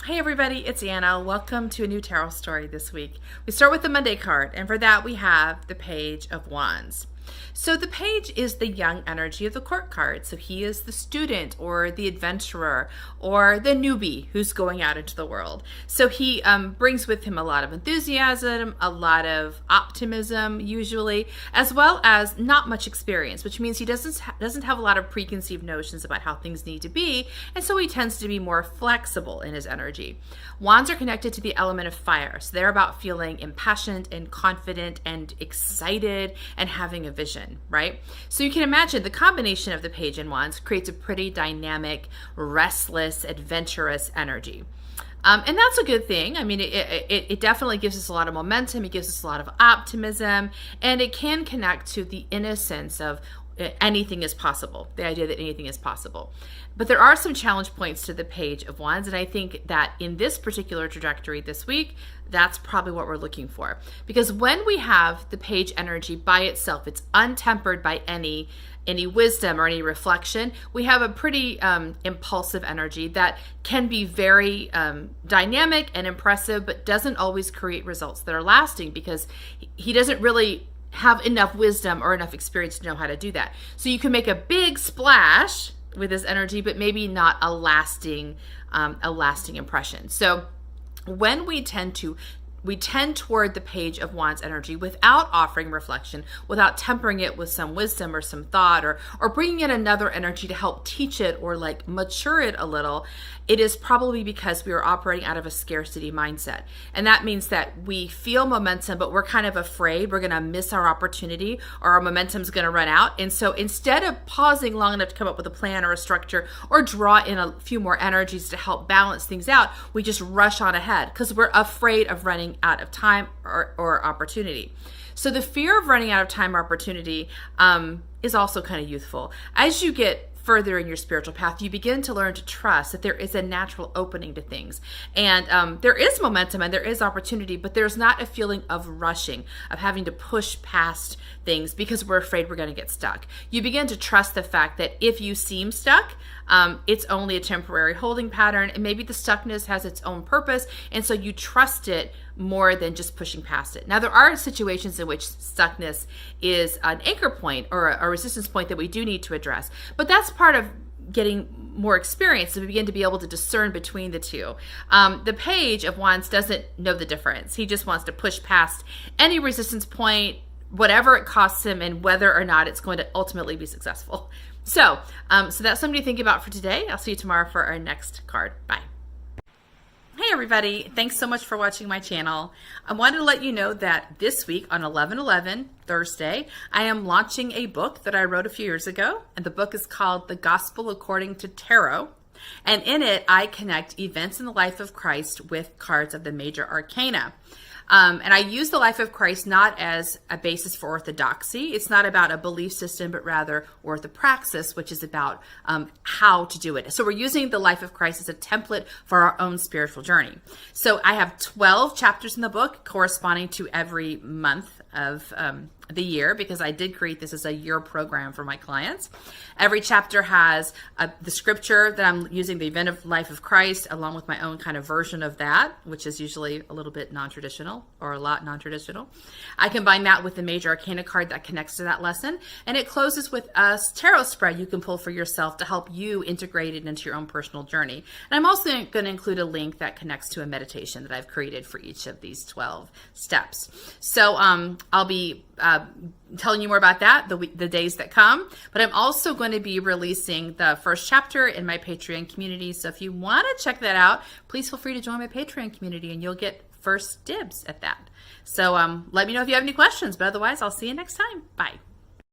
Hey everybody, it's Anna. Welcome to a new tarot story this week. We start with the Monday card, and for that we have the Page of Wands. So the page is the young energy of the court card. So he is the student or the adventurer or the newbie who's going out into the world. So he brings with him a lot of enthusiasm, a lot of optimism usually, as well as not much experience, which means he doesn't have a lot of preconceived notions about how things need to be, and so he tends to be more flexible in his energy. Wands are connected to the element of fire, so they're about feeling impassioned and confident and excited and having a vision, right? So you can imagine the combination of the Page and Wands creates a pretty dynamic, restless, adventurous energy. And that's a good thing. I mean, it definitely gives us a lot of momentum. It gives us a lot of optimism, and it can connect to the innocence of anything is possible, the idea that anything is possible. But there are some challenge points to the Page of Wands, and I think that in this particular trajectory this week, that's probably what we're looking for. Because when we have the Page energy by itself, it's untempered by any wisdom or any reflection, we have a pretty impulsive energy that can be very dynamic and impressive, but doesn't always create results that are lasting because he doesn't really have enough wisdom or enough experience to know how to do that. So you can make a big splash with this energy, but maybe not a lasting impression. So when we tend toward the Page of Wands energy without offering reflection, without tempering it with some wisdom or some thought, or bringing in another energy to help teach it or like mature it a little, it is probably because we are operating out of a scarcity mindset. And that means that we feel momentum, but we're kind of afraid we're going to miss our opportunity or our momentum's going to run out. And so instead of pausing long enough to come up with a plan or a structure or draw in a few more energies to help balance things out, we just rush on ahead because we're afraid of running out of time or opportunity. So the fear of running out of time or opportunity is also kind of youthful. As you get further in your spiritual path, you begin to learn to trust that there is a natural opening to things. And there is momentum and there is opportunity, but there's not a feeling of rushing, of having to push past things because we're afraid we're going to get stuck. You begin to trust the fact that if you seem stuck, it's only a temporary holding pattern, and maybe the stuckness has its own purpose, and so you trust it more than just pushing past it. Now, there are situations in which stuckness is an anchor point or a resistance point that we do need to address, but that's part of getting more experience, so we begin to be able to discern between the two. The Page of Wands doesn't know the difference. He just wants to push past any resistance point, whatever it costs him, and whether or not it's going to ultimately be successful. So that's something to think about for today. I'll see you tomorrow for our next card. Bye. Hey everybody, thanks so much for watching my channel. I wanted to let you know that this week on 11/11, Thursday, I am launching a book that I wrote a few years ago, and the book is called The Gospel According to Tarot. And in it, I connect events in the life of Christ with cards of the major arcana. And I use the life of Christ not as a basis for orthodoxy. It's not about a belief system, but rather orthopraxis, which is about how to do it. So we're using the life of Christ as a template for our own spiritual journey. So I have 12 chapters in the book corresponding to every month of the year, because I did create this as a year program for my clients. Every chapter has the scripture that I'm using, the event of life of Christ, along with my own kind of version of that, which is usually a little bit non-traditional or a lot non-traditional. I combine that with the major arcana card that connects to that lesson, and it closes with a tarot spread you can pull for yourself to help you integrate it into your own personal journey. And I'm also going to include a link that connects to a meditation that I've created for each of these 12 steps. So I'll be telling you more about that the days that come, but I'm also going to be releasing the first chapter in my Patreon community. So if you want to check that out, please feel free to join my Patreon community and you'll get first dibs at that. So let me know if you have any questions, but otherwise I'll see you next time. Bye.